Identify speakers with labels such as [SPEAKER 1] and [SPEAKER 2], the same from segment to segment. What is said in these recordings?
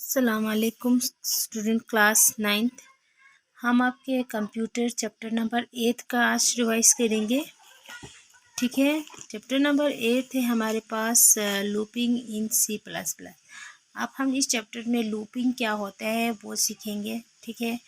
[SPEAKER 1] अस्सलाम वालेकुम student class 9th। हम आपके कंप्यूटर चैप्टर नंबर 8 का आज रिवाइज करेंगे। ठीक है, चैप्टर नंबर 8 है हमारे पास लूपिंग इन C++। अब हम इस चैप्टर में लूपिंग क्या होता है वो सीखेंगे। ठीक है,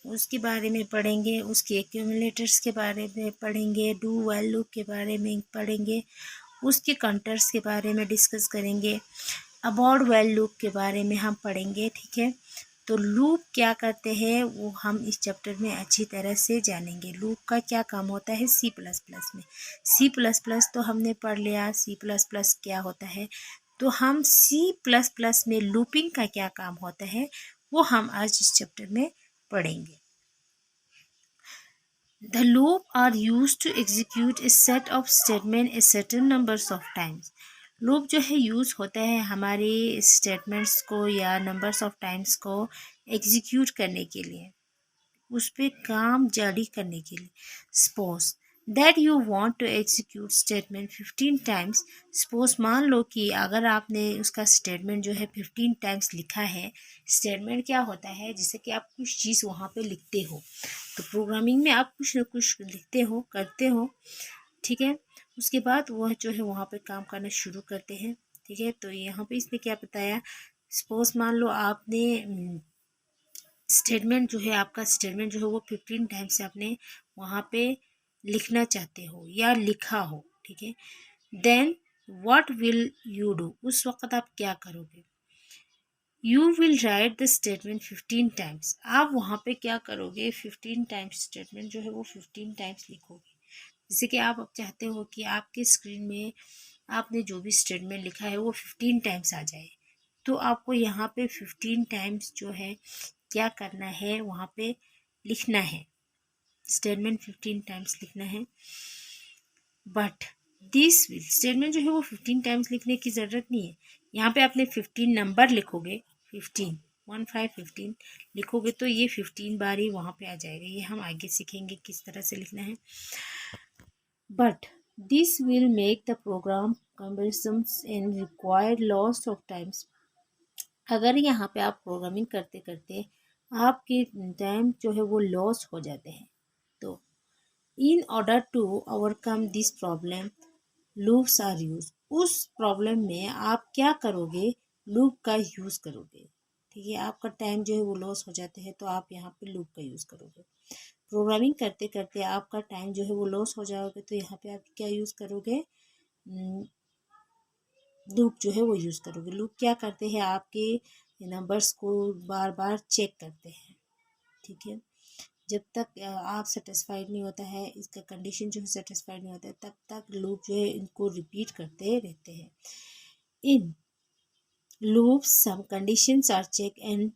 [SPEAKER 1] उसके बारे में पढ़ेंगे, उसके एक्यूमुलेटर्स के बारे में पढ़ेंगे, डू व्हाइल लूप के बारे में पढ़ेंगे, उसके काउंटर्स के बारे में डिस्कस करेंगे, अबाउट व्हाइल लूप के बारे में हम पढ़ेंगे। ठीक है, तो लूप क्या करते हैं वो हम इस चैप्टर में अच्छी तरह से जानेंगे। लूप का क्या काम होता है C++ में। C++ तो हमने पढ़ लिया, C++ क्या होता है। तो हम C++ में लूपिंग का क्या काम होता है वो हम आज इस चैप्टर में पढ़ेंगे। The loop are used to execute a set of statement a certain numbers of times. Loop जो है यूज़ होता है हमारे स्टेटमेंट्स को या नंबर्स ऑफ टाइम्स को एग्जीक्यूट करने के लिए, उस पर काम जारी करने के लिए। Suppose that you want to execute statement 15 times. Suppose मान लो कि अगर आपने उसका स्टेटमेंट जो है 15 टाइम्स लिखा है। स्टेटमेंट क्या होता है, जैसे कि आप कुछ चीज़ वहाँ पे लिखते हो, तो प्रोग्रामिंग में आप कुछ ना कुछ लिखते हो, करते हो। ठीक है, उसके बाद वह जो है वहाँ पे काम करना शुरू करते हैं। ठीक है, तो यहाँ पे इसने क्या बताया, सपोज मान लो आपने स्टेटमेंट जो है, आपका स्टेटमेंट जो है वो 15 टाइम्स आपने वहाँ पे लिखना चाहते हो या लिखा हो। ठीक है, then what will you do, उस वक्त आप क्या करोगे। You will write the statement 15 times. आप वहाँ पे क्या करोगे, 15 टाइम्स स्टेटमेंट जो है वो 15 टाइम्स लिखोगे। जैसे कि आप अब चाहते हो कि आपके स्क्रीन में आपने जो भी स्टेटमेंट लिखा है वो 15 टाइम्स आ जाए, तो आपको यहाँ पे 15 टाइम्स जो है क्या करना है, वहाँ पे लिखना है, स्टेटमेंट 15 टाइम्स लिखना है। बट दिस विल, स्टेटमेंट जो है वो 15 टाइम्स लिखने की ज़रूरत नहीं है। यहाँ पे आपने 15 नंबर लिखोगे, 15 लिखोगे तो ये 15 बार ही वहाँ पे आ जाएगा। ये हम आगे सीखेंगे किस तरह से लिखना है। But this will make the program cumbersome and require lots of times। अगर यहाँ पे आप प्रोग्रामिंग करते करते आपके टाइम जो है वो लॉस हो जाते हैं, तो in order to overcome this problem loops are use. उस प्रॉब्लम में आप क्या करोगे, लूप का यूज़ करोगे। ठीक है, आपका टाइम जो है वो लॉस हो जाते हैं तो आप यहाँ पे लूप का यूज़ करोगे। प्रोग्रामिंग करते करते आपका टाइम जो है वो लॉस हो जाओगे तो यहाँ पे आप क्या यूज़ करोगे, लूप जो है वो यूज़ करोगे। लूप क्या करते हैं, आपके नंबर्स को बार बार चेक करते हैं। ठीक है, जब तक आप सेटिस्फाइड नहीं होता है, इसका कंडीशन जो है सेटिस्फाइड नहीं होता है, तब तक लूप जो है इनको रिपीट करते रहते हैं। इन loops some conditions are checked and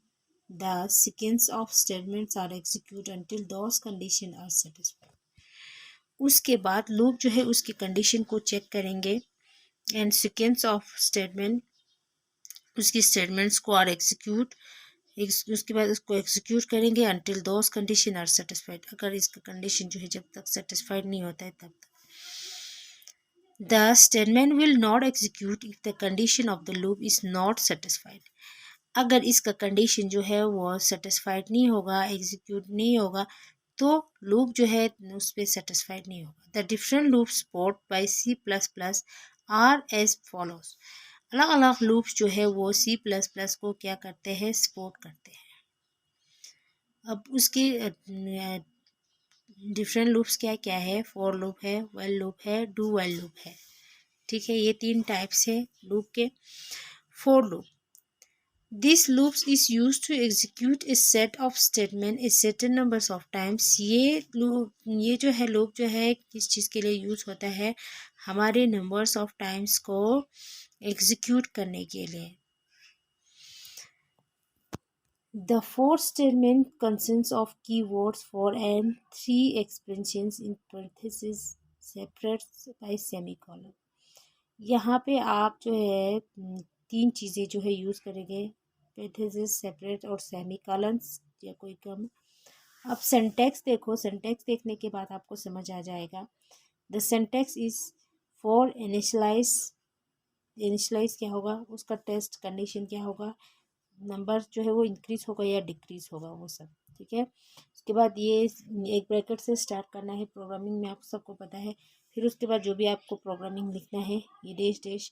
[SPEAKER 1] the sequence of statements are executed until those conditions are satisfied। उसके बाद लूप जो है उसकी कंडीशन को चेक करेंगे एंड सीक्वेंस ऑफ स्टेटमेंट, उसकी स्टेटमेंट्स को और एग्जीक्यूट, उसके बाद उसको एग्जीक्यूट करेंगे until those condition are satisfied. अगर इसका कंडीशन जो है जब तक सेटिस्फाइड नहीं होता है तब तक the statement will not execute if the condition of the loop is not satisfied. अगर इसका कंडीशन जो है वो सेटिस्फाइड नहीं होगा, एग्जीक्यूट नहीं होगा, तो लूप जो है उस पर सेटिस्फाइड नहीं होगा। The different loop support by C++ are as follows. अलग अलग लूप्स जो है वो C++ को क्या करते हैं, सपोर्ट करते हैं। अब उसके डिफरेंट लूप्स क्या क्या है, फॉर लूप है, व्हाइल लूप है, डू व्हाइल लूप है। ठीक है, ये 3 टाइप्स है लूप के। For loop, this loops is used to execute a set of statement a certain numbers of times। ये जो है लूप जो है किस चीज़ के लिए यूज़ होता है, हमारे नंबर्स ऑफ टाइम्स को एग्जीक्यूट करने के लिए। The for statement consists of keywords for and 3 expressions in parentheses separated by semicolon। यहाँ पे आप जो है 3 चीज़ें जो है यूज़ करेंगे, पैरेंथेसिस, सेपरेट और सेमीकोलंस या कोई कम। अब सिंटैक्स देखो, सिंटैक्स देखने के बाद आपको समझ आ जाएगा। The syntax is for initialise, initialise क्या होगा, उसका टेस्ट कंडीशन क्या होगा, नंबर जो है वो इंक्रीज होगा या डिक्रीज होगा वो सब, ठीक है। उसके बाद ये एक ब्रैकेट से स्टार्ट करना है प्रोग्रामिंग में, आप सबको पता है। फिर उसके बाद जो भी आपको प्रोग्रामिंग लिखना है, ये dash dash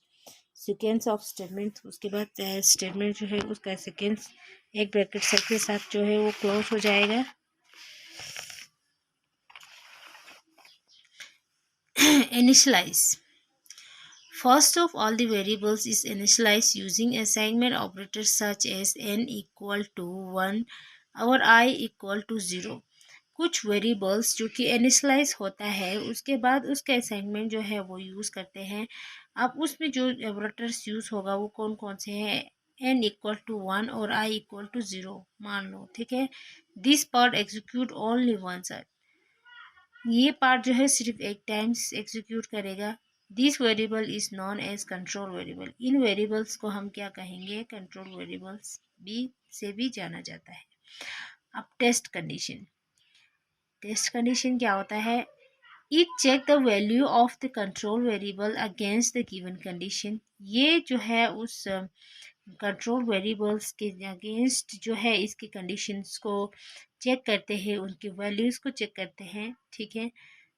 [SPEAKER 1] sequence of statement, उसके बाद स्टेटमेंट जो है उसका सीक्वेंस एक ब्रैकेट सेट के साथ जो है वो क्लोज हो जाएगा। Initialise, first of all the variables is initialized using assignment operators such as n equal to 1 और I equal to 0। कुछ वेरिएबल्स जो कि इनिशियलाइज होता है उसके बाद उसका असाइनमेंट जो है वो यूज़ करते हैं। अब उसमें जो ऑपरेटर्स यूज़ होगा वो कौन कौन से हैं, n इक्वल टू 1 और I इक्वल टू 0 मान लो, ठीक है। This part execute only once, ये पार्ट जो है सिर्फ एक टाइम्स एग्जीक्यूट करेगा। This variable is known as control variable, इन वेरिएबल्स को हम क्या कहेंगे, कंट्रोल वेरिएबल्स भी से भी जाना जाता है। अब टेस्ट कंडीशन, टेस्ट कंडीशन क्या होता है, it check the value of the control variable against the given condition, ये जो है उस कंट्रोल वेरिएबल्स के अगेंस्ट जो है इसकी कंडीशंस को चेक करते हैं, उनकी वैल्यूज़ को चेक करते हैं, ठीक है।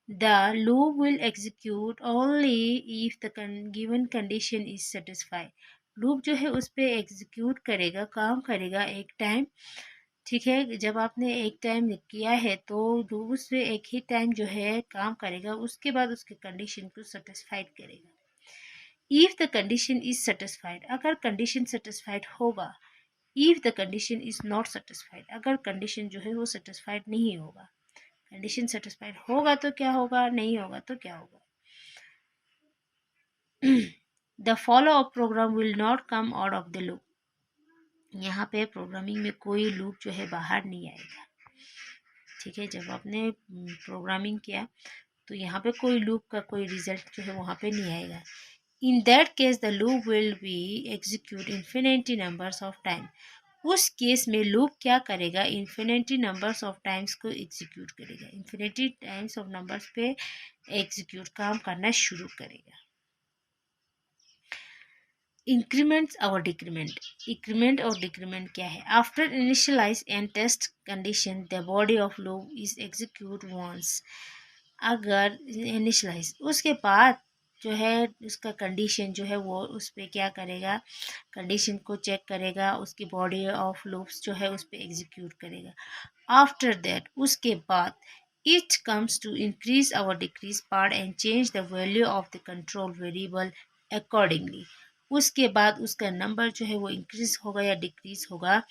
[SPEAKER 1] The loop will execute only if the given condition is satisfied, loop जो है उस पर एग्जीक्यूट करेगा, काम करेगा एक टाइम, ठीक है। जब आपने एक टाइम किया है तो लूप उस पर एक ही टाइम जो है काम करेगा, उसके बाद उसके कंडीशन को सेटिस्फाइड करेगा। If the condition is satisfied, अगर कंडीशन सेटिस्फाइड होगा। If the condition is not satisfied, अगर कंडीशन जो है वो सेटिस्फाइड नहीं होगा। कंडीशन सेटिस्फाइड होगा तो क्या होगा, नहीं होगा तो क्या होगा। The follow up program will not come out of the loop, यहाँ पे प्रोग्रामिंग में कोई लूप जो है बाहर नहीं आएगा, ठीक है। जब आपने प्रोग्रामिंग किया तो यहाँ पे कोई लूप का कोई रिजल्ट जो है वहाँ पे नहीं आएगा। In that case the loop will be execute infinity numbers of time, उस केस में लूप क्या करेगा, इन्फिनिटी नंबर्स ऑफ टाइम्स को एग्जीक्यूट करेगा, इन्फिनिटी टाइम्स ऑफ नंबर्स पे एग्जीक्यूट काम करना शुरू करेगा। इंक्रीमेंट और डिक्रीमेंट, इंक्रीमेंट और डिक्रीमेंट क्या है, after initialise and test condition the body of loop is execute once, अगर इनिशियलाइज उसके बाद जो है उसका कंडीशन जो है वो उस पर क्या करेगा, कंडीशन को चेक करेगा, उसकी बॉडी ऑफ लूप्स जो है उस पर एग्जीक्यूट करेगा। आफ्टर दैट उसके बाद इट कम्स टू इंक्रीज और decrease part and change the value of the control variable accordingly, उसके बाद उसका नंबर जो है वो इंक्रीज होगा या डिक्रीज होगा,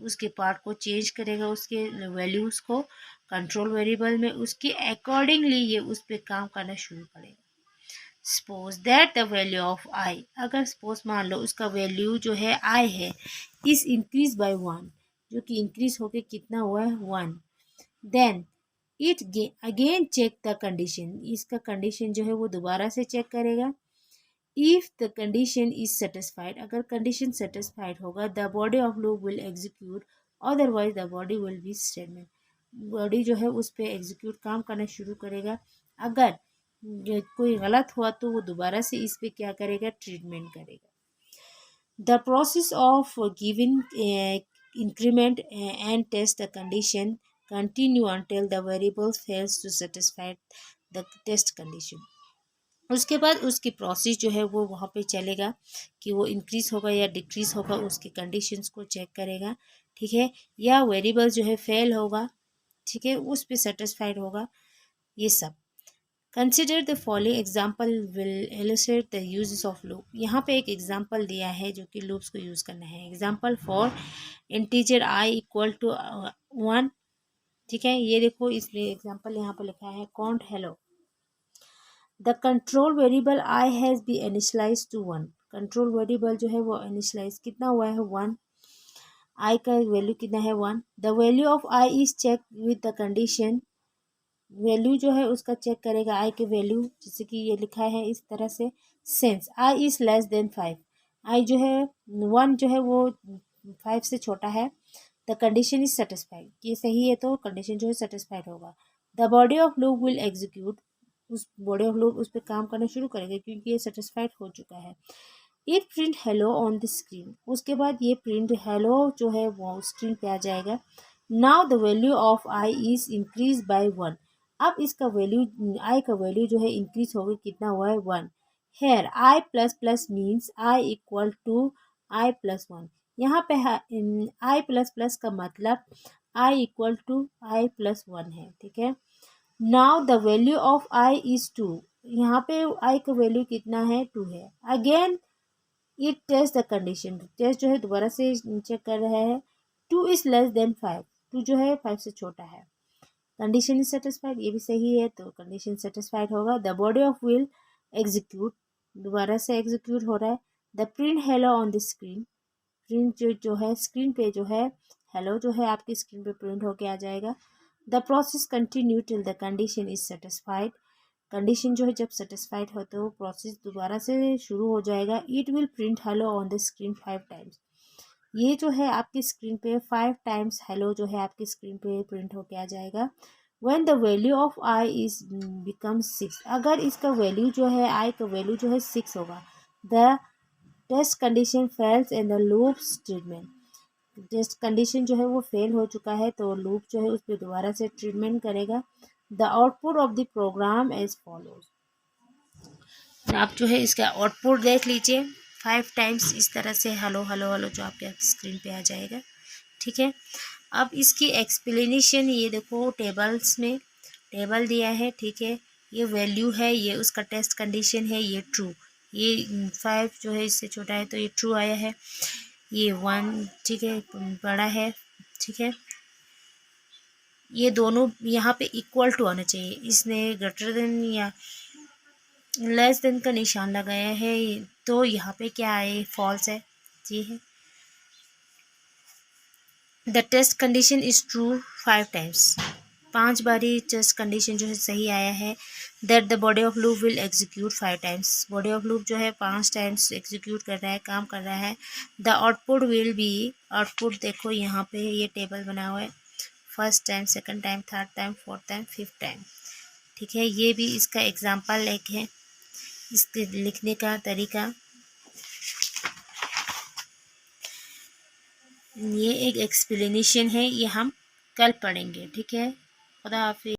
[SPEAKER 1] उसके पार्ट को चेंज करेगा, उसके वैल्यूज़ को कंट्रोल वेरिएबल में उसके अकॉर्डिंगली ये उस पर काम करना शुरू करेगा। Suppose that the value of I, अगर सपोज मान लो उसका वैल्यू जो है आई है, इज इंक्रीज बाय 1, जो कि इंक्रीज होके कितना हुआ है 1, then it again check the condition, इसका कंडीशन जो है वो दोबारा से चेक करेगा। If the condition is satisfied, अगर कंडीशन सेटिस्फाइड होगा the body of loop will execute, otherwise the body will be statement, body जो है उस पर एग्जीक्यूट काम करना शुरू करेगा। अगर कोई गलत हुआ तो वो दोबारा से इस पे क्या करेगा, ट्रीटमेंट करेगा। The process of giving increment and test the condition continue until the variable fails to satisfy the test condition, उसके बाद उसकी प्रोसेस जो है वो वहाँ पे चलेगा कि वो इंक्रीज़ होगा या डिक्रीज़ होगा, उसके कंडीशंस को चेक करेगा, ठीक है। या वेरिएबल जो है फेल होगा, ठीक है, उस पर सेटिस्फाइड होगा, ये सब। Consider the following example will illustrate the uses of loop, यहाँ पे एक एग्जाम्पल दिया है जो कि लूप्स को यूज़ करना है। Example for integer i equal to 1, ठीक है। ये देखो इसमें एग्जाम्पल यहाँ पे लिखा है count hello, the control variable i has be initialise to 1, control variable जो है वो इनिशलाइज कितना हुआ है 1, आई का वैल्यू कितना है 1, the value of i is check with the condition, value जो है उसका चेक करेगा आई के वैल्यू, जैसे कि ये लिखा है इस तरह से, since I is less than 5, आई जो है 1 जो है वो 5 से छोटा है, द कंडीशन इज सेटिस्फाइड, ये सही है तो कंडीशन जो है सेटिस्फाइड होगा। The body of loop will execute, उस बॉडी ऑफ लूप उस पर काम करना शुरू करेगा क्योंकि ये सेटिस्फाइड हो चुका है। It print hello on the screen, उसके बाद ये प्रिंट हेलो जो है वो स्क्रीन पे आ जाएगा। Now the value of i is increase by 1, अब इसका वैल्यू आई का वैल्यू जो है इंक्रीज हो गया, कितना हुआ है 1। Here i plus plus means i equal to i plus 1, यहाँ पे आई प्लस प्लस का मतलब i equal to i plus 1 है, ठीक है। Now the value of i is 2, यहाँ पे आई का वैल्यू कितना है 2 है। Again it test the condition, test जो है दोबारा से चेक कर रहा है। 2 इज लेस देन 5, 2 जो है 5 से छोटा है। कंडीशन इज सेटिस्फाइड, ये भी सही है तो कंडीशन सेटिस्फाइड होगा। The body of will execute, दोबारा से एग्जीक्यूट हो रहा है। The print hello on the screen, print जो है स्क्रीन पे जो है हेलो जो है आपकी स्क्रीन पे प्रिंट होके आ जाएगा। The process continue till the condition is satisfied, condition जो है जब सेटिस्फाइड हो तो प्रोसेस दोबारा से शुरू हो जाएगा। It will print hello on the screen 5 times, ये जो है आपकी स्क्रीन पे 5 टाइम्स हेलो जो है आपकी स्क्रीन पे प्रिंट होके आ जाएगा। When the value of i is become 6, अगर इसका वैल्यू जो है आई का वैल्यू जो है 6 होगा। The test condition fails in the loop treatment, test condition जो है वो फेल हो चुका है तो लूप जो है उस पर दोबारा से ट्रीटमेंट करेगा। The output of the program as follows, आप जो है इसका आउटपुट देख लीजिए, 5 टाइम्स इस तरह से हेलो हेलो हेलो जो आपके स्क्रीन पे आ जाएगा, ठीक है। अब इसकी एक्सप्लेनेशन ये देखो, टेबल्स में टेबल दिया है, ठीक है। ये वैल्यू है, ये उसका टेस्ट कंडीशन है, ये ट्रू, ये 5 जो है इससे छोटा है तो ये ट्रू आया है, ये 1 ठीक है बड़ा है, ठीक है। ये दोनों यहाँ पे इक्वल टू आना चाहिए, इसने ग्रेटर देन या लेस देन का निशान लगाया है तो यहाँ पे क्या है फॉल्स है, जी है। The test condition is true 5 times, 5 बारी टेस्ट कंडीशन जो है सही आया है। That the body of loop will execute 5 times, body of loop जो है 5 टाइम्स एग्जीक्यूट कर रहा है, काम कर रहा है। The output will be, output देखो यहाँ पे ये टेबल बना हुआ है, first time, second time, third time, fourth time, fifth time, ठीक है। ये भी इसका एग्जाम्पल एक है, इसके लिखने का तरीका, ये एक एक्सप्लेनेशन है, ये हम कल पढ़ेंगे, ठीक है। खुदा हाफिज़।